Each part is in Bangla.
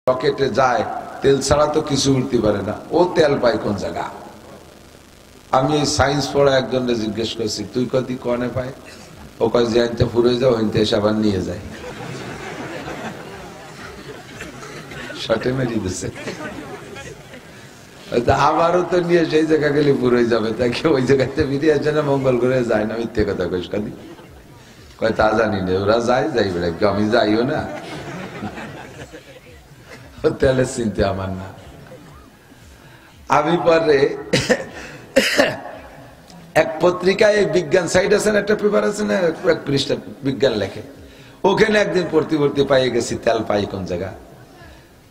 রকেটে যায় তেল ছাড়া তো কিছু উঠতে পারে না, ও তেল পায় কোন জায়গা? আমি এই সায়েন্স পড়া একজনকে জিজ্ঞেস করছি, তুই কদি কনে পায়? ও কয় যে আনতে ফুরে যাও হইতে এসে আবার নিয়ে যায়। শটে মেরি দিছে। আমারও তো নিয়ে সেই জায়গা গেলে পুরোই যাবে, তাকে ওই জায়গাতে ফিরে আসে না, মঙ্গল করে যায় না, মিথ্যে কথা কইস কাদি। কয় তা জানি না, ওরা যায় যাই বেড়ে, আমি যাইও না, তাহলে চিনতে আমার না। আমি পরে এক পত্রিকায় বিজ্ঞান সাইড আছে না, একটা পেপার আছে না, এক পৃষ্ঠা বিজ্ঞান লেখে, ওখানে একদিন পড়তে পাইয়ে গেছি তেল পাই কোন জায়গা।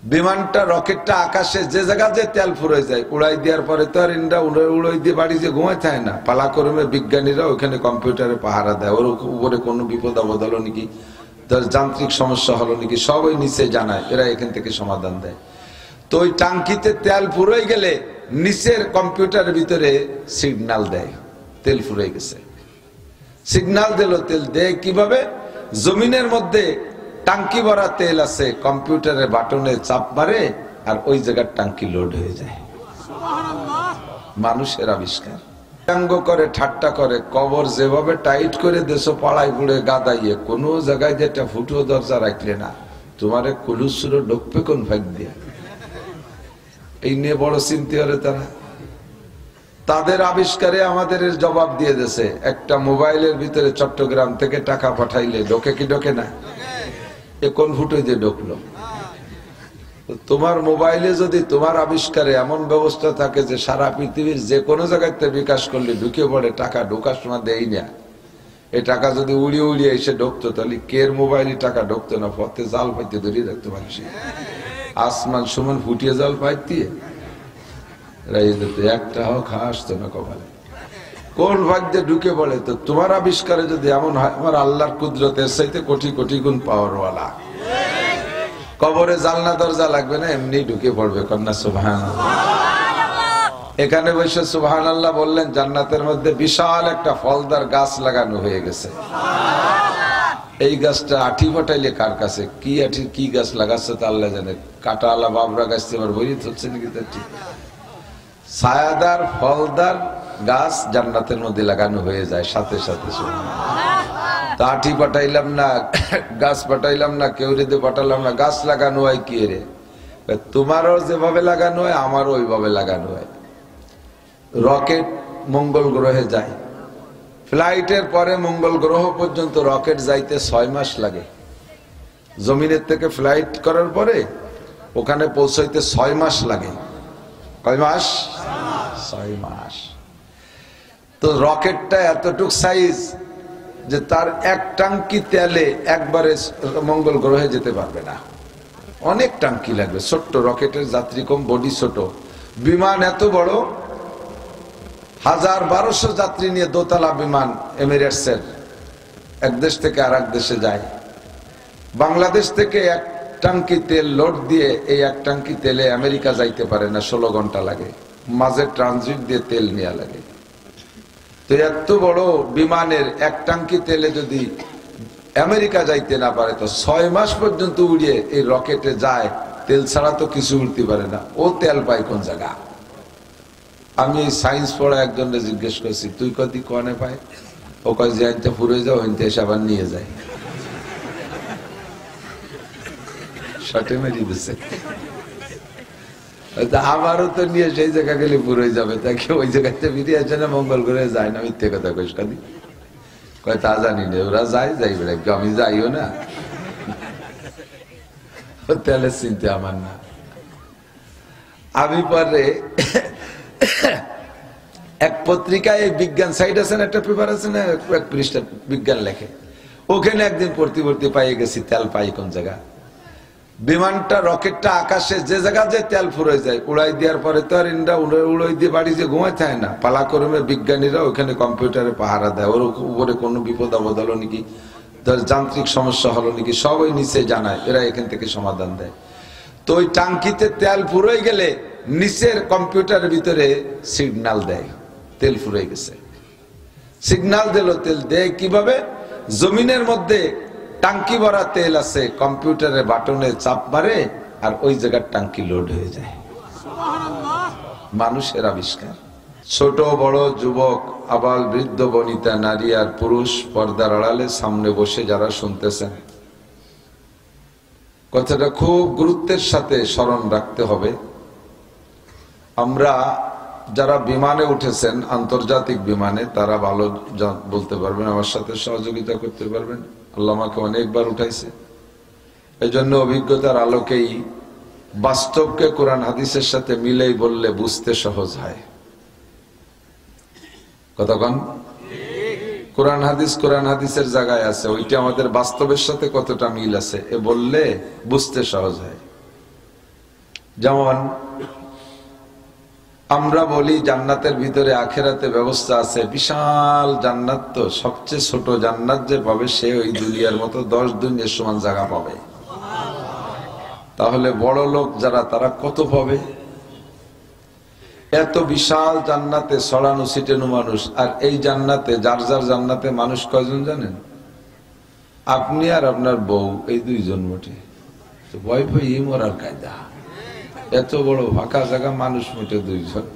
বিমানটা রকেটটা আকাশে যে জায়গা যে তেল ফুরে যায়, উড়াই দেওয়ার পরে তো আর ইন্দ্রা উড়াই দিয়ে বাড়ি যে ঘুমায় থাকে না, পালাক্রমে বিজ্ঞানীরা ওখানে কম্পিউটারে পাহারা দেয়, ওর উপরে কোনো বিপদ আপদ হলো নাকি, যান্ত্রিক সমস্যা হলো নাকি, সব ওই নিচে জানায়, এরা এখান থেকে সমাধান দেয়। তো ওই টাঙ্কিতে তেল ফুরে গেলে নিচের কম্পিউটারের ভিতরে সিগন্যাল দেয় তেল ফুরে গেছে। সিগন্যাল দিল, তেল দেয় কিভাবে? জমিনের মধ্যে টাঙ্কি ভরা তেল আছে, কম্পিউটারের বাটনে চাপ মারে আর ওই জায়গার টাঙ্কি লোড হয়ে যায়। মানুষের আবিষ্কার। ব্যঙ্গ করে, ঠাট্টা করে, কবর যেভাবে টাইট করে দেশ পাড়ায় ঘুরে গাদাইয়ে, কোন জায়গায় যেটা ফুটো দরজা রাখলে না, তোমারে কুলুসুর ঢুকবে কোন ভাগ দিয়ে, এই নিয়ে বড় চিন্তা করে তারা। তাদের আবিষ্কারে আমাদের জবাব দিয়ে দিয়েছে। একটা মোবাইলের ভিতরে চট্টগ্রাম থেকে টাকা পাঠাইলে ঢোকে কি ঢোকে না? এ কোন ফুটো দিয়ে ঢুকলো? তোমার মোবাইলে যদি তোমার আবিষ্কারে এমন ব্যবস্থা থাকে যে সারা পৃথিবীর যে কোনো জায়গাতে বিকাশ করলে ঢুকে পড়ে, টাকা ঢোকার সময় দেই না, এই টাকা যদি উড়িয়ে উড়িয়ে এসে ঢুকতো, তাহলে কের মোবাইলে টাকা ঢুকতো না, পথে জাল পাইতে ধরিয়ে রাখতো মানুষ, আসমান সমান ফুটিয়ে জাল পাইতে একটা হোক আসতো না কপালে। কোন ভাগ্যে ঢুকে পড়ে? তো তোমার আবিষ্কারে যদি এমন হয়, আমার আল্লাহর কুদরতের চাইতে কোটি কোটি গুণ পাওয়ারওয়ালা। কবরে জানলা দরজা লাগবে না, এমনি ঢুকে পড়বে। কন্যা সুবহানাল্লাহ। এখানে বসে সুবহানাল্লাহ বললেন, জান্নাতের মধ্যে বিশাল একটা ফলদার গাছ লাগানো হয়ে গেছে। এই গাছটা আঠি ফাটাইলে কার কাছে, কি আঠি কি গাছ লাগাচ্ছে তা আল্লাহ জানে। কাটা আলা বাবরা গাছ আমার বই হচ্ছে নাকি, তার ঠিক ছায়াদার ফলদার গাছ জান্নাতের মধ্যে লাগানো হয়ে যায় সাথে সাথে। তা আঠি পাঠাইলাম না, গাছ পাঠাইলাম না, কেউ রেদে পাঠালাম না, গাছ লাগানো হয় কি রে? তোমারও যেভাবে লাগানো হয় আমারও ওইভাবে লাগানো হয়। রকেট মঙ্গল গ্রহে যায়, ফ্লাইটের পরে মঙ্গল গ্রহ পর্যন্ত রকেট যাইতে 6 মাস লাগে। জমিনের থেকে ফ্লাইট করার পরে ওখানে পৌঁছাইতে 6 মাস লাগে। কয় মাস? 6 মাস। তো রকেটটা এতটুক সাইজ যে তার এক টাঙ্কি তেলে একবারে মঙ্গল গ্রহে যেতে পারবে না, অনেক টাঙ্কি লাগবে। ছোট্ট রকেটের যাত্রী কম, বডি ছোট, বিমান এত বড়, 1200 যাত্রী নিয়ে দোতলা বিমান এমিরেটসের এক দেশ থেকে আর এক দেশে যায়। বাংলাদেশ থেকে এক টাঙ্কি তেল লোড দিয়ে এই এক টাঙ্কি তেলে আমেরিকা যাইতে পারে না, 16 ঘন্টা লাগে, মাঝে ট্রানজিট দিয়ে তেল নেওয়া লাগে। তো এত বড় বিমানের এক টাঙ্কি তেলে যদি আমেরিকা যাইতে না পারে, তো 6 মাস পর্যন্ত উড়িয়ে এই রকেটে যায়, তেল ছাড়া তো কিছু উঠতে পারে না, ও তেল পায় কোন জায়গা? আমি এই সায়েন্স পড়া একজনকে জিজ্ঞেস করছি, তুই কদি কনে পায়? ও কয় যে আনতে ফুরে যাও হইতে এসে আবার নিয়ে যায়। শটে মেরি দিছে। আমারও তো নিয়ে সেই জায়গা গেলে পুরো যাবে, তাকে ওই জায়গাতে ফিরে আসে না, মঙ্গল করে যায় না, মিথ্যে কথা কইস কাদি। কয় তা জানি না, ওরা যায় যাই বেড়ে, আমি যাইও না, তাহলে চিনতে আমার না। আমি পরে এক পত্রিকায় বিজ্ঞান সাইড আছে না, একটা পেপার আছে না, এক পৃষ্ঠা বিজ্ঞান লেখে, ওখানে একদিন পড়তে পাইয়ে গেছি তেল পাই কোন জায়গা। বিমানটা রকেটটা আকাশে যে জায়গা যে তেল ফুরে যায়, উড়াই দেওয়ার পরে তো আর ইন্দ্রা উড়াই দিয়ে বাড়ি যে ঘুমায় থাকে না, পালাক্রমে বিজ্ঞানীরা ওখানে কম্পিউটারে পাহারা দেয়, ওর উপরে কোনো বিপদ আপদ হলো নাকি, যান্ত্রিক সমস্যা হলো নাকি, সব ওই নিচে জানায়, এরা এখান থেকে সমাধান দেয়। তো ওই টাঙ্কিতে তেল ফুরে গেলে নিচের কম্পিউটারের ভিতরে সিগন্যাল দেয় তেল ফুরে গেছে। সিগন্যাল দিল, তেল দেয় কিভাবে? জমিনের মধ্যে টাঙ্কি ভরা তেল আছে, কম্পিউটারের বাটনে চাপ মারে আর ওই জায়গার টাঙ্কি লোড হয়ে যায়। মানুষের আবিষ্কার। ছোট বড়, যুবক, আবাল, বৃদ্ধ, বনিতা, নারী আর পুরুষ পর্দার আড়ালে সামনে বসে যারা শুনতেছেন, কথাটা খুব গুরুত্বের সাথে স্মরণ রাখতে হবে। আমরা যারা বিমানে উঠেছেন, আন্তর্জাতিক বিমানে, তারা ভালো বলতে পারবেন, আমার সাথে সহযোগিতা করতে পারবেন। আল্লাহ আমাকে অনেকবার উঠাইছে, এই জন্য অভিজ্ঞতার আলোকেই বাস্তবকে কোরআন হাদিসের সাথে মিলেই বললে বুঝতে সহজ হয়। কতক্ষণ কোরআন হাদিসের জায়গায় আছে, ওইটা আমাদের বাস্তবের সাথে কতটা মিল আছে এ বললে বুঝতে সহজ হয়। যেমন আমরা বলি জান্নাতের ভিতরে আখেরাতে ব্যবস্থা আছে, বিশাল জান্নাত, তো সবচেয়ে ছোট জান্নাত যে পাবে সে ওই দুনিয়ার মতো 10 দুনিয়ার সমান জায়গা পাবে। তাহলে বড় লোক যারা, তারা কত পাবে? এত বিশাল জান্নাতে ছড়ানো ছিটানো মানুষ, আর এই জান্নাতে যার যার জান্নাতে মানুষ কয়জন জানেন? আপনি আর আপনার বউ, এই 2 জন মোটে। ভয় ভয় মরার কায়দা, এত বড় ফাঁকা জায়গা, মানুষ মোটে 2 জন।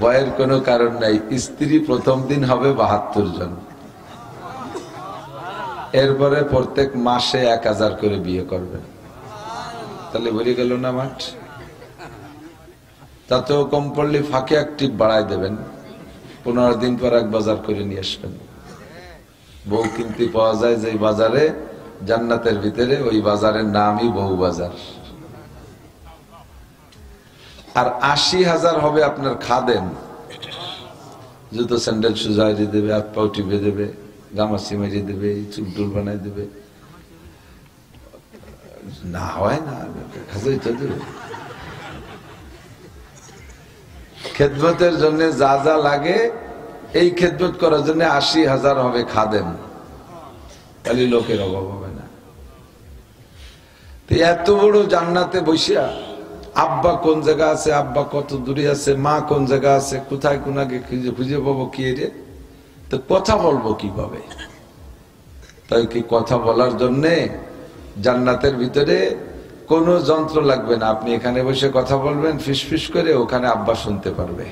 ভয়ের কোনো কারণ নাই। স্ত্রী প্রথম দিন হবে 72 জন, এরপরে প্রত্যেক মাসে 1000 করে বিয়ে করবেন। তাহলে বেরিয়ে গেল না মাঠ? তাতেও কম পড়লে ফাঁকে একটি বাড়ায় দেবেন, 15 দিন পর 1 বাজার করে নিয়ে আসবেন। বউ কিনতে পাওয়া যায় যে বাজারে, জান্নাতের ভিতরে, ওই বাজারের নামই বউ বাজার। আর 80,000 হবে আপনার খাদেম, জুতো স্যান্ডেল সুজাই দেবে, হাত পাও টিপে দেবে, গামাছি মেরে দেবে, চুল টুল বানাই দেবে। না হয় না, খাজাই তো দেবে। খেদমতের জন্য যা যা লাগে, এই খেদমত করার জন্য 80,000 হবে খাদেম, খালি লোকের অভাব হবে না। এত বড় জান্নাতে বসিয়া আব্বা কোন জায়গা আছে, আব্বা কত দূরে আছে, মা কোন জায়গা আছে, কোথায় কোনাকে খুঁজে পাবো কি রে? তো কথা বলবো কিভাবে? তাই কি কথা বলার জন্য জান্নাতের ভিতরে কোনো যন্ত্র লাগবে না, আপনি এখানে বসে কথা বলবেন ফিসফিস করে, ওখানে আব্বা শুনতে পারবে।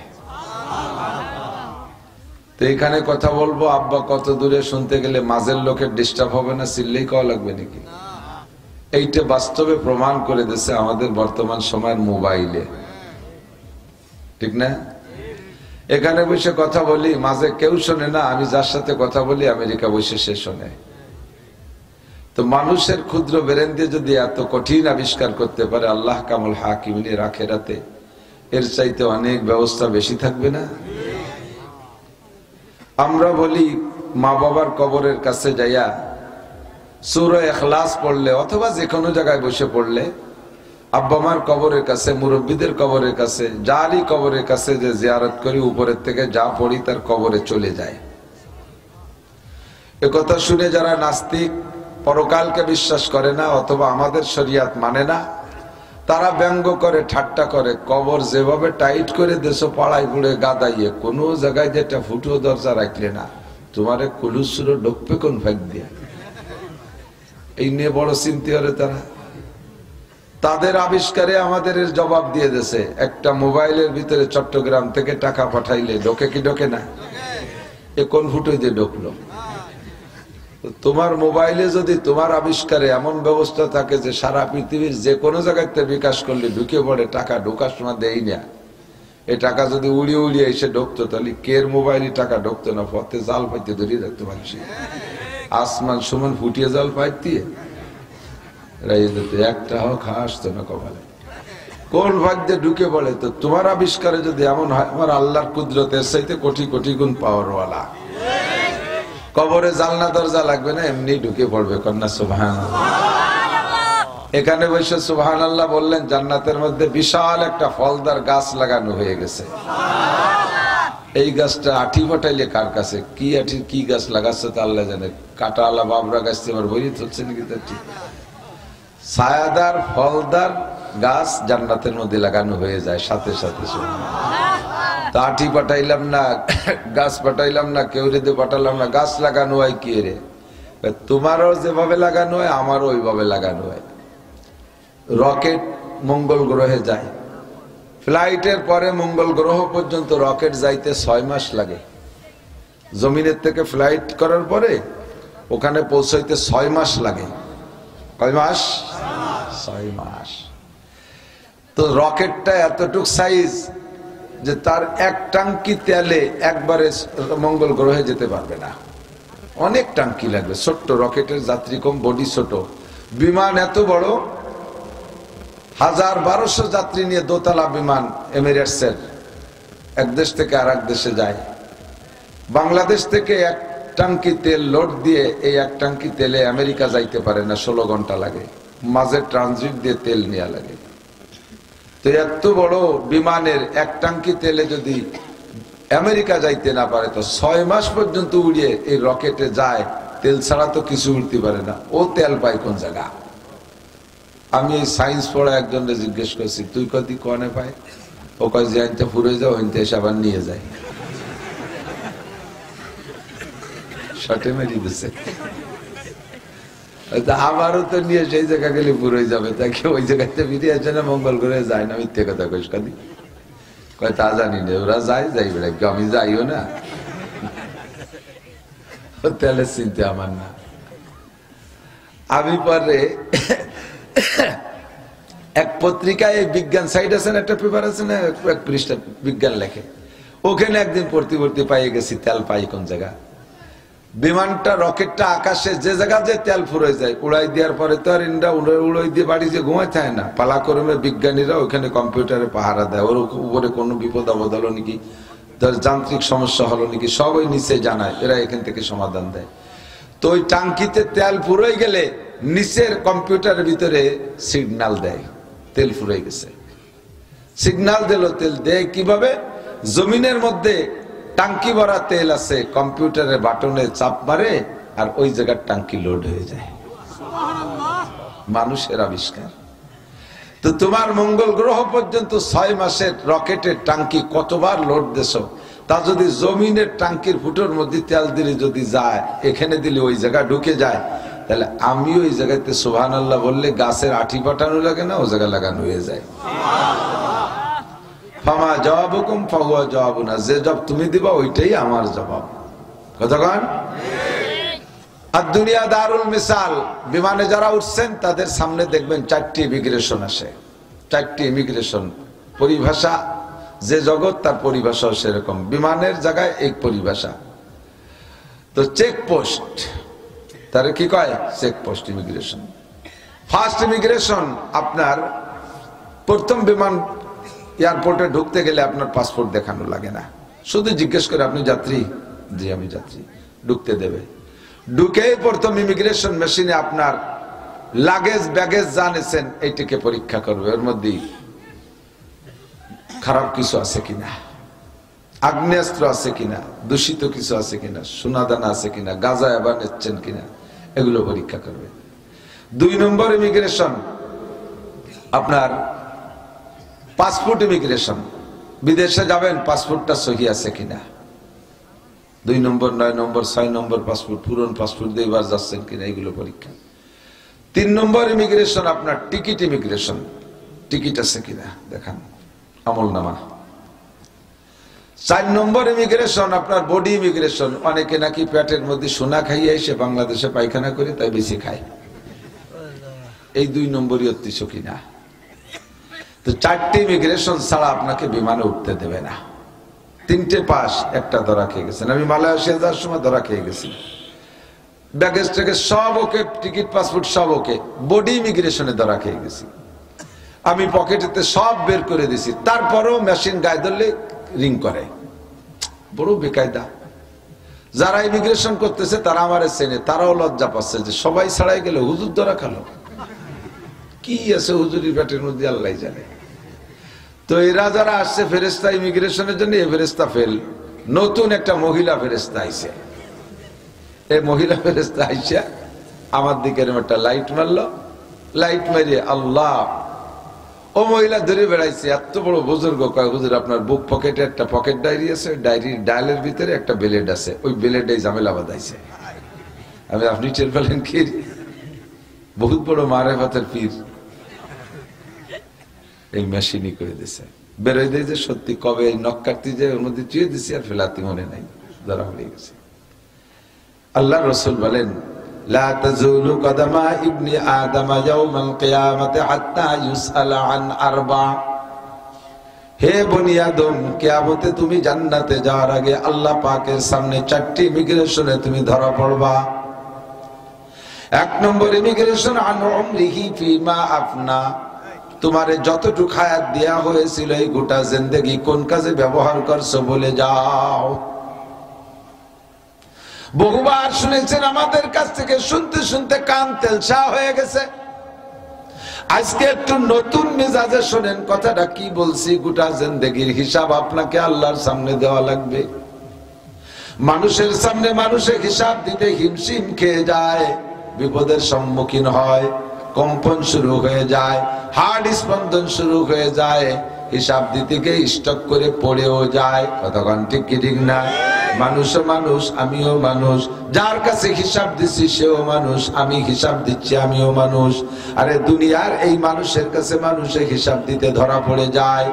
তো এখানে কথা বলবো, আব্বা কত দূরে শুনতে গেলে মাঝের লোকের ডিস্টার্ব হবে না, চিল্লেই কওয়া লাগবে নাকি? এইটা বাস্তবে প্রমাণ করে দিয়েছে আমাদের বর্তমান সময়ের মোবাইলে, ঠিক না? এখানে বসে কথা বলি, মাঝে কেউ শোনে না, আমি যার সাথে কথা বলি আমেরিকা বসে সে শোনে। তো মানুষের ক্ষুদ্র ব্রেন দিয়ে যদি এত কঠিন আবিষ্কার করতে পারে আল্লাহ কামুল হাকিমিনের আখিরাতে, এর চাইতে অনেক ব্যবস্থা বেশি থাকবে না? আমরা বলি মা বাবার কবরের কাছে যাইয়া সূরা ইখলাস পড়লে, অথবা যে কোনো জায়গায় বসে পড়লে, আব্বা মার কবরের কাছে, মুরব্বীদের কবরের কাছে, যারই কবরের কাছে যে জিয়ারত করি, উপরের থেকে যা পড়ি তার কবরে চলে যায়। একথা শুনে যারা নাস্তিক, পরকালকে বিশ্বাস করে না, অথবা আমাদের শরিয়াত মানে না, তারা ব্যঙ্গ করে, ঠাট্টা করে, কবর যেভাবে টাইট করে দেশো পাড়ায় পুড়ে গাদাইয়ে, কোনো জায়গায় যেটা ফুটো দরজা রাখলে না, তোমারে কুলুসুরো ঢুকবে কোন ভাগ দিয়া, এই নিয়ে বড় চিন্তা করে তারা। তাদের আবিষ্কারে আমাদের এর জবাব দিয়ে দিয়েছে। একটা মোবাইলের ভিতরে চট্টগ্রাম থেকে টাকা পাঠাইলে ঢোকে কি ঢোকে না? এ কোন ফুটোই দিয়ে ঢুকলো? তোমার মোবাইলে যদি তোমার আবিষ্কারে এমন ব্যবস্থা থাকে যে সারা পৃথিবীর যে কোনো জায়গাতে বিকাশ করলে ঢুকে পড়ে, টাকা ঢোকার সময় দেই না, এই টাকা যদি উড়িয়ে উড়িয়ে এসে ঢুকতো, তাহলে কের মোবাইলে টাকা ঢুকতো না? পথে জাল পাইতে ধরিয়ে রাখতো মানুষ, আসমান সমান ফুটিয়ে জাল পাইতে একটা হোক আসতো না কপালে। কোন ভাগ্যে ঢুকে পড়ে? তো তোমার আবিষ্কারে যদি এমন হয়, আমার আল্লাহর কুদরতের চাইতে কোটি কোটি গুণ পাওয়ারওয়ালা। কবরে জানলা দরজা লাগবে না, এমনি ঢুকে পড়বে। কন্যা সুবহানাল্লাহ। এখানে বসে সুবহানাল্লাহ বললেন, জান্নাতের মধ্যে বিশাল একটা ফলদার গাছ লাগানো হয়ে গেছে। এই গাছটা আঠি ফাটাইলে কার কাছে, কি আঠি কি গাছ লাগাচ্ছে তা আল্লাহ জানে। কাটা আলা বাবরা গাছ তোমার বই হচ্ছে নাকি? তার ঠিক ছায়াদার ফলদার গাছ জান্নাতের মধ্যে লাগানো হয়ে যায় সাথে সাথে। তা আঠি পাঠাইলাম না, গাছ পাঠাইলাম না, কেউ রেদে পাঠালাম না, গাছ লাগানো হয় কি রে? তোমারও যেভাবে লাগানো হয় আমারও ওইভাবে লাগানো হয়। রকেট মঙ্গল গ্রহে যায়, ফ্লাইটের পরে মঙ্গল গ্রহ পর্যন্ত রকেট যাইতে 6 মাস লাগে। জমিনের থেকে ফ্লাইট করার পরে ওখানে পৌঁছাইতে 6 মাস লাগে। কয় মাস? 6 মাস। তো রকেটটা এতটুক সাইজ যে তার এক টাঙ্কি তেলে একবারে মঙ্গল গ্রহে যেতে পারবে না, অনেক টাঙ্কি লাগবে। ছোট্ট রকেটের যাত্রী কম, বডি ছোট, বিমান এত বড়, 1200 যাত্রী নিয়ে দোতলা বিমান এমিরেটসের এক দেশ থেকে আর এক দেশে যায়। বাংলাদেশ থেকে এক টাঙ্কি তেল লোড দিয়ে এই এক টাঙ্কি তেলে আমেরিকা যাইতে পারে না, 16 ঘন্টা লাগে, মাঝে ট্রানজিট দিয়ে তেল নেওয়া লাগে। তো এত বড় বিমানের এক টাঙ্কি তেলে যদি আমেরিকা যাইতে না পারে, তো 6 মাস পর্যন্ত উড়িয়ে এই রকেটে যায়, তেল ছাড়া তো কিছু উঠতে পারে না। ও তেল পায় কোন জায়গা? আমি এই সায়েন্স পড়া একজনকে জিজ্ঞেস করছি, তুই কদি কনে পায়? ও কয় যে আনতে ফুরে যাও, হইতে এসে আবার নিয়ে যায়। শটে মেরি দিছে, আমারও তো নিয়ে সেই জায়গা গেলে পুরোই যাবে, তাকে ওই জায়গাতে ফিরে আসে না, মঙ্গল করে যায় না। মিথ্যে কথা কইস কাদি? কয় তা জানি না, ওরা যায় যাই বেড়া, আমি যাইও না, তাহলে চিন্তা আমার না। আমি পরে এক পত্রিকায় বিজ্ঞান সাইড আছে না, একটা পেপার আছে না, এক পৃষ্ঠা বিজ্ঞান লেখে, ওখানে একদিন পড়তে পড়তে পাইয়ে গেছি তেল পাই কোন জায়গা। বিমানটা রকেটটা আকাশে যে জায়গা যে তেল ফুরে যায়, উড়াই দেওয়ার পরে তো আর ইন্দ্রা উড়াই দিয়ে বাড়ি যে ঘুমাই থাকে না, পালাক্রমে বিজ্ঞানীরা ওখানে কম্পিউটারে পাহারা দেয়, ওর উপরে কোনো বিপদ আপদ হলো নাকি, যান্ত্রিক সমস্যা হলো নাকি, সব ওই নিচে জানায়, এরা এখান থেকে সমাধান দেয়। তো ওই টাঙ্কিতে তেল ফুরাই গেলে নিচের কম্পিউটারের ভিতরে সিগন্যাল দেয়, তেল ফুরাই গেছে। সিগন্যাল দিল, তেল দেয় কিভাবে? জমিনের মধ্যে টাঙ্কি ভরা তেল আছে, কম্পিউটারের বাটনে চাপ মারে আর ওই জায়গার টাঙ্কি লোড হয়ে যায়। মানুষের আবিষ্কার। তো তোমার মঙ্গল গ্রহ পর্যন্ত 6 মাসের রকেটের টাঙ্কি কতবার লোড দেশ, তা যদি জমিনের টাঙ্কির ফুটোর মধ্যে তেল দিলে যদি যায়, এখানে দিলে ওই জায়গা ঢুকে যায়, তাহলে আমি ওই জায়গাতে সুবহানাল্লাহ বললে গাছের আঠি পাঠানো লাগে না, ও জায়গা লাগানো হয়ে যায়। ফামা জবাবুকুম ফাহুয়া জবাবুনা, যে জবাব তুমি দিবা ওইটাই আমার জবাব। কতক্ষণ? আর দুনিয়া দারুল মিসাল। বিমানে যারা উঠছেন তাদের সামনে দেখবেন 4টি ইমিগ্রেশন আসে, 4টি ইমিগ্রেশন। পরিভাষা যে জগৎ তার পরিভাষাও সেরকম, বিমানের জায়গায় এই পরিভাষা। তো চেকপোস্ট, তার কি কয়? Checkpost, immigration. ফার্স্ট ইমিগ্রেশন আপনার প্রথম বিমান এয়ারপোর্টে ঢুকতে গেলে আপনার পাসপোর্ট দেখানো লাগে না, শুধু জিজ্ঞেস করে আপনি যাত্রী? জি আমি যাত্রী। ঢুকতে দেবে। ঢুকে প্রথম ইমিগ্রেশন মেশিনে আপনার লাগেজ ব্যাগেজ জানেছেন এইটিকে পরীক্ষা করবে, এর মধ্যে খারাপ কিছু আছে কিনা, আগ্নেয়াস্ত্র আছে কিনা, দূষিত কিছু আছে কিনা, সোনাদানা আছে কিনা, গাঁজা এবার নিচ্ছেন কিনা, এগুলো পরীক্ষা করবে। 2 নম্বর ইমিগ্রেশন আপনার পাসপোর্ট ইমিগ্রেশন। বিদেশে যাবেন, পাসপোর্টটা সহি আছে কিনা। 2 নম্বর, 9 নম্বর, 6 নম্বর পাসপোর্ট, পুরনো পাসপোর্ট দিয়ে এবার যাচ্ছেন কিনা, এগুলো পরীক্ষা। 3 নম্বর ইমিগ্রেশন আপনার টিকিট ইমিগ্রেশন, টিকিট আছে কিনা দেখান, আমলনামা। 4 নম্বর ইমিগ্রেশন আপনার বডি ইমিগ্রেশন। অনেকে নাকি পেটের মধ্যে সোনা খাইয়ে এসে বাংলাদেশে পায়খানা করে, তাই বেশি খায়, এই 2 নম্বরই অতিশ কিনা। তো 4টি ইমিগ্রেশন ছাড়া আপনাকে বিমানে উঠতে দেবে না। 3টে পাস, একটা ধরা খেয়ে গেছেন। আমি মালয়েশিয়া যাওয়ার সময় ধরা খেয়ে গেছি, ব্যাগেজ থেকে সব ওকে, টিকিট পাসপোর্ট সব ওকে, বডি ইমিগ্রেশনে ধরা খেয়ে গেছি। আমি পকেটেতে সব বের করে দিছি, তারপরেও মেশিন গায়ে ধরলে রিং করে, বড় বেকায়দা। যারা ইমিগ্রেশন করতেছে তারা আমার চেনে, তারাও লজ্জা পাচ্ছে যে সবাই ছাড়াই গেলে হুজুর ধরা খালো, কি আছে হুজুরি পেটের মধ্যে আল্লাহ জানে। তো এরা যারা আসছে ফেরেস্তা ইমিগ্রেশনের জন্য, এই ফেরেস্তা ফেল। নতুন একটা মহিলা ফেরেস্তা আইছে, এই মহিলা ফেরেস্তা আইসা আমার দিকে একটা লাইট মারলো, লাইট মারিয়ে আল্লাহ, ও মহিলা ধরে বেড়াইছে। এত বড় বুজুর্গ, কয় হুজুর আপনার বুক পকেটে একটা পকেট ডায়েরি আছে, ডায়েরির ডায়ালের ভিতরে একটা ব্লেড আছে, ওই ব্লেডে ঝামেলা বাঁধাইছে। আপনি টের পেলেন কি? বহুত বড় মারেফাতের পীর। এই মেশিনই করে দিছে, বেরোয় দিয়ে যে সত্যি কবে এই নখ কাটতে যে ওর মধ্যে চুয়ে দিছি আর ফেলাতি মনে নাই, ধরা হয়ে গেছে। আল্লাহ রসুল বলেন লা তাজুলু কদমা ইবনি আদম ইয়াউমাল কিয়ামাতি হাত্তা ইউসআলা আন আরবা। হে বনি আদম, কিয়ামতে তুমি জান্নাতে যাওয়ার আগে আল্লাহ পাকের সামনে 4টি ইমিগ্রেশনে তুমি ধরা পড়বা। 1 নম্বর ইমিগ্রেশন আন উমরিহি ফিমা আফনা, তোমারে যতটুকু হায়াত দেয়া হয়েছিল এই গোটা জিন্দেগি কোন কাজে ব্যবহার করছো বলে যাও। বহুবার শুনেছেন, আমাদের কাছ থেকে শুনতে শুনতে কান তেলসা হয়ে গেছে। আজকে একটু নতুন মেজাজে শোনেন কথাটা কি বলছি। গোটা জিন্দেগির হিসাব আপনাকে আল্লাহর সামনে দেওয়া লাগবে। মানুষের সামনে মানুষের হিসাব দিতে হিমশিম খেয়ে যায়, বিপদের সম্মুখীন হয়, কম্পন শুরু হয়ে যায়, হার্ট স্পন্দন শুরু হয়ে যায়, হিসাব দিতে গিয়ে স্টক করে পড়েও যায়। কতক্ষণ ঠিক কি ঠিক না? মানুষও মানুষ, আমিও মানুষ, যার কাছে হিসাব দিচ্ছি সেও মানুষ, আমি হিসাব দিচ্ছি আমিও মানুষ। আরে দুনিয়ার এই মানুষের কাছে মানুষের হিসাব দিতে ধরা পড়ে যায়,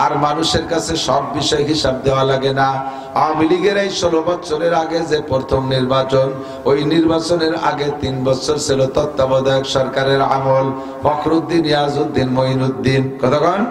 আর মানুষের কাছে সব বিষয় হিসাব দেওয়া লাগে না। আওয়ামী লীগের এই 16 বছরের আগে যে প্রথম নির্বাচন, ওই নির্বাচনের আগে 3 বছর ছিল তত্ত্বাবধায়ক সরকারের আমল। ফখরুদ্দিন, ইয়াজউদ্দিন, মঈনুদ্দিন, কতক্ষণ?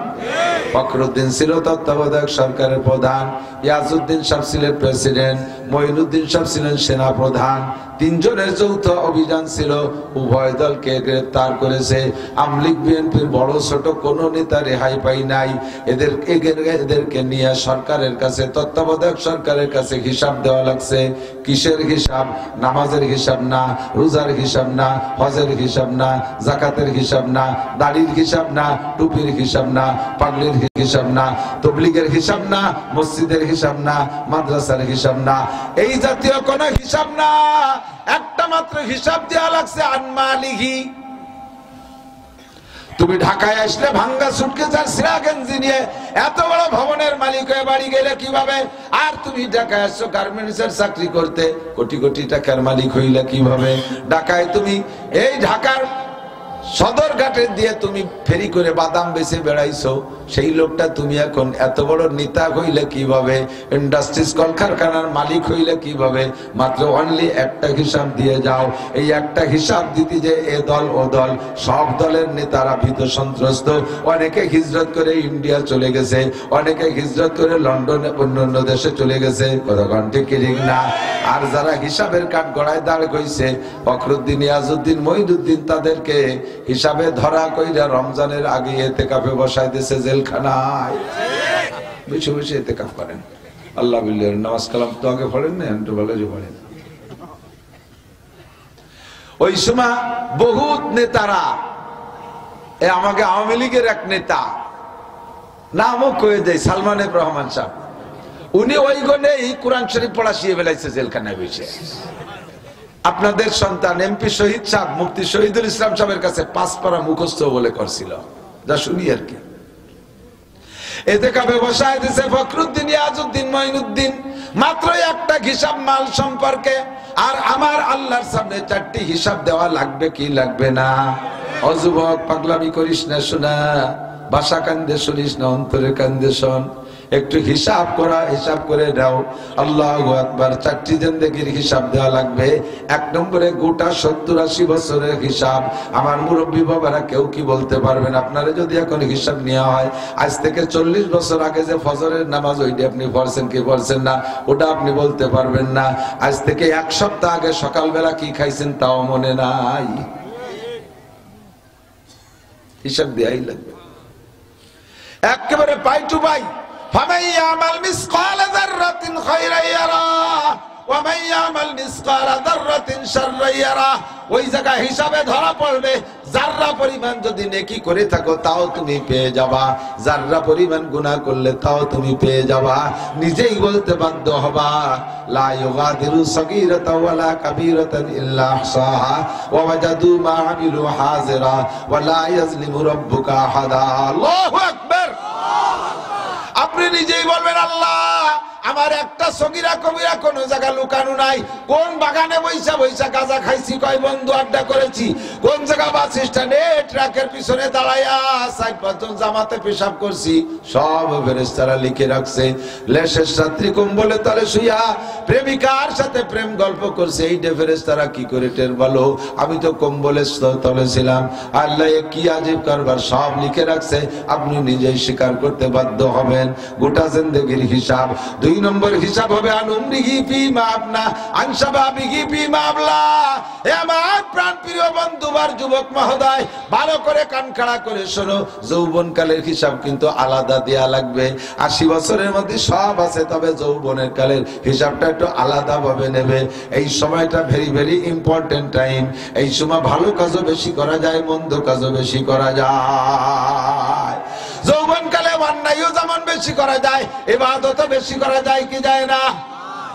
ফখরুদ্দিন ছিল তত্ত্বাবধায়ক সরকারের প্রধান, ইয়াজউদ্দিন সাহেব ছিলেন প্রেসিডেন্ট, মঈনুদ্দিন সাহেব ছিলেন সেনা প্রধান। 3 জনের যৌথ অভিযান ছিল, উভয় দলকে গ্রেফতার করেছে। আওয়ামী লীগ বিএনপির বড় ছোট কোন নেতা রেহাই পাই নাই। এদেরকে নিয়ে সরকারের কাছে, তত্ত্বাবধায়ক সরকারের কাছে হিসাব দেওয়া লাগছে। কিসের হিসাব? নামাজের হিসাব না, রোজার হিসাব না, হজের হিসাব না, যাকাতের হিসাব না, দাড়ির হিসাব না, টুপির হিসাব না, পাগড়ির হিসাব না, তাবলীগের হিসাব না, মসজিদের হিসাব না, মাদ্রাসার হিসাব না, এই জাতীয় কোন হিসাব না। একটা মাত্র হিসাব দেওয়া লাগছে, আনমালিহি। তুমি ঢাকায় আসলে ভাঙ্গা সুটকেস আর সিরা গেঞ্জি নিয়ে এত বড় ভবনের মালিক হয়ে বাড়ি গেলে কিভাবে? আর তুমি ঢাকায় আসছো গার্মেন্টসের চাকরি করতে, কোটি কোটি টাকার মালিক হইলে কিভাবে? ঢাকায় তুমি এই ঢাকার সদরঘাটে দিয়ে তুমি ফেরি করে বাদাম বেচে বেড়াইছো, সেই লোকটা তুমি এখন এত বড় নেতা হইলে কিভাবে? ইন্ডাস্ট্রিজ কলকারখানার মালিক হইলে কিভাবে? মাত্র অনলি একটা হিসাব দিয়ে যাও। এই একটা হিসাব দিতে যে এ দল ও দল, সব দলের নেতারা ভীত সন্ত্রস্ত। অনেকে হিজরত করে ইন্ডিয়া চলে গেছে, অনেকে হিজরত করে লন্ডনে অন্যান্য দেশে চলে গেছে। কতক্ষণ ঠিক ঠিক না? আর যারা হিসাবের কাঠ গড়ায় দাঁড় কইছে, ফখরুদ্দিন, ইয়াজউদ্দিন, মঈনুদ্দিন, তাদেরকে হিসাবে ধরা কইরা রমজানের আগে ইতিকাফে বসাই দিয়েছে জেলখানায়। বসে বসে ইতিকাফ করেন, আল্লাহ বিল্লাহ নামাজ কালাম তো আগে পড়েন না, একটু ভালো যে পড়েন। ওই সময় বহুত নেতারা, আমাকে আওয়ামী লীগের এক নেতা, নামও কয়ে দেয়, সালমান এফ রহমান সাহেব, উনি ওই গনেই কোরআন শরীফ পড়া শিয়ে ফেলাইছে জেলখানায় বসে। আপনাদের সন্তান এমপি শহীদ সাহেব, মুফতি শহীদুল ইসলাম সাহেবের কাছে 5 পারা মুখস্থ বলে করছিল, যা শুনি আর কি। এতে কাবে বসায় দিয়েছে ফখরুদ্দিন, ইয়াজউদ্দিন, মঈনুদ্দিন, মাত্র একটা হিসাব মাল সম্পর্কে। আর আমার আল্লাহর সামনে 4টি হিসাব দেওয়া লাগবে কি লাগবে না? ও যুবক, পাগলামি করিস না শোনা, ভাষা কান্দে শুনিস না, অন্তরে কান্দে শোন। একটু হিসাব করে দাও। আল্লাহু আকবার। 4টি জিন্দেগির হিসাব দেওয়া লাগবে। 1 নম্বরে গোটা 70-80 বছরের হিসাব। আমার মুরব্বী বাবারা কেউ কি বলতে পারবেন? আপনারা যদি এখন হিসাব নেওয়া হয়, আজ থেকে 40 বছর আগে যে ফজরের নামাজ, ওইটা আপনি পড়ছেন কি পড়ছেন না, ওটা আপনি বলতে পারবেন না। আজ থেকে 1 সপ্তাহ আগে সকালবেলা কি খাইছেন তাও মনে নাই। হিসাব দেওয়াই লাগবে একেবারে পাই টু পাই। فمن يعمل مثقال ذرة خيرا يره ومن يعمل مثقال ذرة شرا يره। ওই জায়গা হিসাবে ধরা পড়বে। যাররা পরিমাণ যদি নেকি করে থাকো তাও তুমি পেয়ে যাবা, যাররা পরিমাণ গুনাহ করলে তাও তুমি পেয়ে যাবা। নিজেই বলতে বাধ্য হবা, লা ইউগাদিরু সাগীরাতাও ওয়ালা কাবীরাতান ইল্লা আহসাহা ওয়া ওয়াজাদু মা আমিলু হাযিরা ওয়া লা ইয়াজলিমু রাব্বুকা আহাদা। আল্লাহু আকবার। আপনি নিজেই বলবেন, আল্লাহ আমার একটা সগীরা কবিরা কোন জায়গা লুকানো নাই। কোন বাগানে বৈশা বৈশা গাঁজা খাইছি, কয় বন্ধু আড্ডা করেছি, কোন জায়গা বাস স্ট্যান্ডে ট্রাকের পিছনে দাঁড়াইয়া 4-5 জন জামাতে পেশাব করছি, সব ফেরেশতারা লিখে রাখছে। লেশের রাত্রি কম্বলে তলে শুইয়া প্রেমিকার সাথে প্রেম গল্প করছে, এইটা ফেরেশতারা কি করে টের পেলো? আমি তো কম্বলের তলে ছিলাম। আল্লাহ কি আজীব কারবার, সব লিখে রাখছে। আপনি নিজেই স্বীকার করতে বাধ্য হবেন। গোটা জিন্দেগির হিসাব। 2 নম্বর হিসাব হবে আনুমরিহি ফিমা আবনা আনসাবাবিহি ফিমা আবলা। হে আমার প্রাণপ্রিয় বন্ধুবার যুবক মহোদয়, ভালো করে কান খাড়া করে শোনো, যৌবনকালের হিসাব কিন্তু আলাদা দেয়া লাগবে। 80 বছরের মধ্যে সব আছে, তবে যৌবনের কালের হিসাবটা একটু আলাদা ভাবে নেবে। এই সময়টা ভেরি ভেরি ইম্পর্টেন্ট টাইম। এই সময় ভালো কাজও বেশি করা যায়, মন্দ কাজও বেশি করা যায়। যৌবনকালে অন্যায়ও যেমন বেশি করা যায়, ইবাদতও বেশি করা যায় কি যায় না?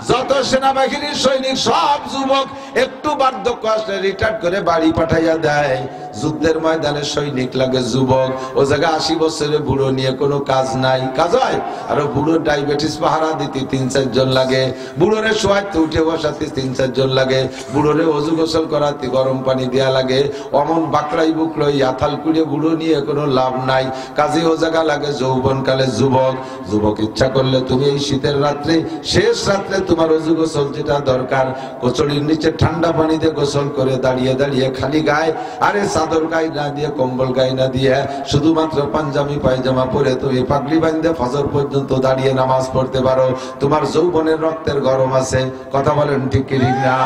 যত সেনাবাহিনীর সৈনিক সব যুবক একটু বার্ধক্য আসলে রিটায়ার করে বাড়ি পাঠাইয়া দেয়। যুদ্ধের ময়দানে সৈনিক লাগে যুবক, ও জায়গায় 80 বছরের বুড়ো নিয়ে কোনো কাজ নাই। কাজ হয়? আর বুড়ো ডায়াবেটিস পাহারা দিতে 3-4 জন লাগে, বুড়োরে শোয়াইতে উঠে বসাতে 3-4 জন লাগে, বুড়োরে অজু গোসল করাতে গরম পানি দেয়া লাগে। অমন বাকড়াই বুকলো ইয়াথাল কুড়ে বুড়ো নিয়ে কোনো লাভ নাই। কাজে ও জায়গা লাগে যৌবনকালে যুবক। যুবক ইচ্ছা করলে তুমি এই শীতের রাত্রে, শেষ রাত্রে তোমার অজু গোসল যেটা দরকার, কচুরির নিচে ঠান্ডা পানিতে গোসল করে দাঁড়িয়ে দাঁড়িয়ে খালি গায়ে, আরে চাদর গায়ে না দিয়ে, কম্বল গায়ে না দিয়ে, শুধুমাত্র পাঞ্জাবি পায়জামা পরে তুমি পাগড়ি বাঁধে ফজর পর্যন্ত দাঁড়িয়ে নামাজ পড়তে পারো। তোমার যৌবনের রক্তের গরম আছে। কথা বলেন ঠিক কি না?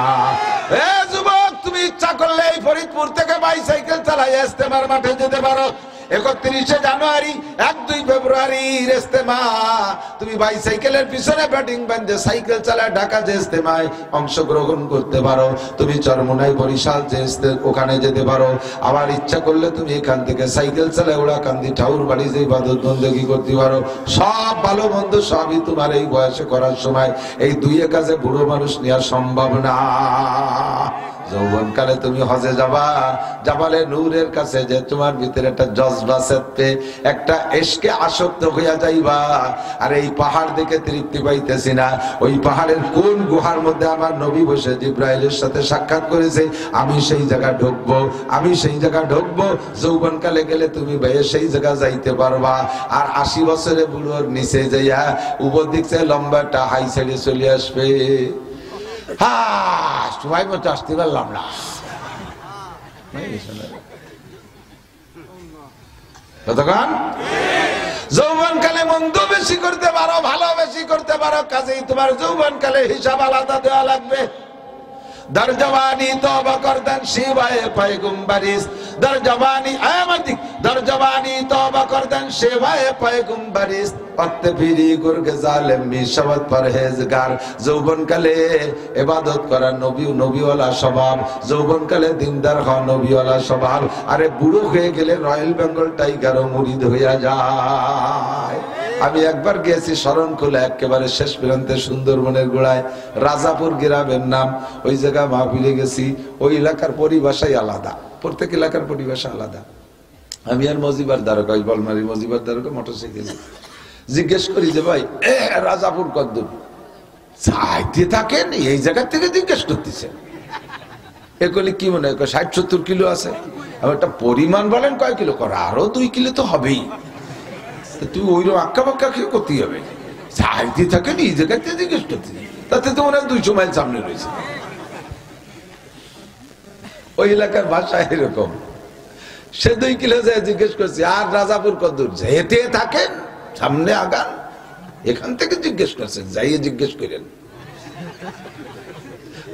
এ যুবক, তুমি ইচ্ছা করলে এই ফরিদপুর থেকে বাইসাইকেল চালাই ইস্তেমার মাঠে যেতে পারো। 31 জানুয়ারি, 1-2 ফেব্রুয়ারি ইস্তেমা, তুমি বাইসাইকেলের পিছনে ব্যাটিং বাঁধে সাইকেল চালায় ঢাকা যে ইস্তেমায় অংশগ্রহণ করতে পারো। তুমি চরমোনাই বরিশাল যে ওখানে যেতে পারো। আবার ইচ্ছা করলে তুমি এখান থেকে সাইকেল চালায় ওড়াকান্দি ঠাউর বাড়ি যে ইবাদত বন্দেগী করতে পারো। সব ভালো মন্দ সবই তোমার এই বয়সে করার সময়। এই 2 কাজে বুড়ো মানুষ নেওয়া সম্ভব না। যৌবনকালে তুমি হজে যাবা, জাবালে নূরের কাছে যে তোমার ভিতরে একটা জজবা চেপে, একটা এশকে আসক্ত হইয়া যাইবা। আর এই পাহাড় দেখে তৃপ্তি পাইতেছি না, ওই পাহাড়ের কোন গুহার মধ্যে আমার নবী বসে জিব্রাইলের সাথে সাক্ষাৎ করেছে, আমি সেই জায়গা ঢুকবো, আমি সেই জায়গা ঢুকবো। যৌবনকালে গেলে তুমি ভাইয়া সেই জায়গা যাইতে পারবা। আর 80 বছরে বুড়োর নিচে যাইয়া উপর দিকে লম্বা একটা হাই সাইডে চলে আসবে। সবাই মতো আসতে পারলাম না। কতক্ষণ? যৌবনকালে মন্দ বেশি করতে পারো, ভালো বেশি করতে পারো, কাজেই তোমার যৌবনকালে হিসাব আলাদা দেওয়া লাগবে। দর জওয়ানি তওবা করতেন শিবায়ে পয়গম্বরিস, দর জওয়ানি আমাদিক, দর জওয়ানি তওবা করতেন শিবায়ে পয়গম্বরিস, পত্তে ফিরি গুরগে জালেম মিশাওয়াত পরহেজগার। যৌবনকালে ইবাদত করা নবীওয়ালা স্বভাব, যৌবনকালে দিনদার হওয়া নবীওয়ালা স্বভাব। আরে বুড়ো হয়ে গেলে রয়্যাল বেঙ্গল টাইগারও মুরিদ হইয়া যায়। আমি একবার গিয়েছি শরণখোলা, একেবারে শেষ প্রান্তে সুন্দরবনের গোড়ায়, রাজাপুর গ্রামের নাম। ওই জায়গা মাহফিলে গেছি। ওই এলাকার পরিভাষাই আলাদা, প্রত্যেক এলাকার পরিভাষা আলাদা। আমি আর মজিবার দ্বারকা, ওই বলমারি মজিবার দ্বারকা মোটরসাইকেলে জিজ্ঞেস করি যে ভাই রাজাপুর কদ্দূর? চাইতে থাকেন এই জায়গা থেকে জিজ্ঞেস করতেছে। এ করলে কি মনে হয় 60-70 কিলো আছে। একটা পরিমাণ বলেন কয় কিলো করে, আরো 2 কিলো তো হবেই। তুই ওইরকম আক্কা বাক্কা খেয়ে করতেই হবে। চাইতে থাকেন এই জায়গা থেকে জিজ্ঞেস করতেছে, তাতে তো মনে হয় 200 মাইল সামনে রয়েছে। ওই এলাকার ভাষা এরকম। সে 2 কিলো যায় জিজ্ঞেস করছে, আর রাজাপুর কদ্দূর? যেতে থাকেন, সামনে আগান, এখান থেকে জিজ্ঞেস করছেন, যাইয়ে জিজ্ঞেস করেন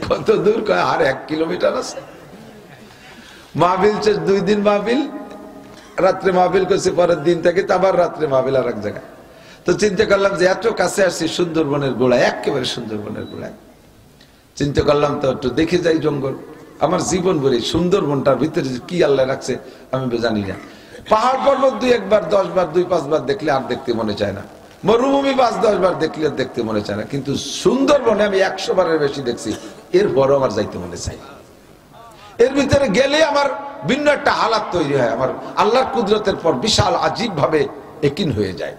কত দূর। কয় আর 1 কিলোমিটার আছে। মাহফিল 2 দিন মাহফিল, রাত্রে মাহফিল করছে, পরের দিন থেকে আবার রাত্রে মাহফিল আর এক জায়গায়। তো চিন্তা করলাম যে এত কাছে আসছি সুন্দরবনের গোড়ায়, একেবারে সুন্দরবনের গোড়ায়। চিন্তা করলাম তো একটু দেখে যাই জঙ্গল। আমার জীবন ভরে সুন্দরবনটার ভিতরে কি আল্লাহ রাখছে আমি জানি না। পাহাড় পর্বত 2-1 বার 10 বার 2-5 বার দেখলে আর দেখতে মনে চায় না। মরুভূমি 5-10 বার দেখলে দেখতে মনে চায় না। কিন্তু সুন্দরবনে আমি 100 বারের বেশি দেখছি, এরপরও আমার যাইতে মনে চাই। এর ভিতরে গেলে আমার ভিন্ন একটা হালাত তৈরি হয়, আমার আল্লাহর কুদরতের পর বিশাল আজীব ভাবে একিন হয়ে যায়।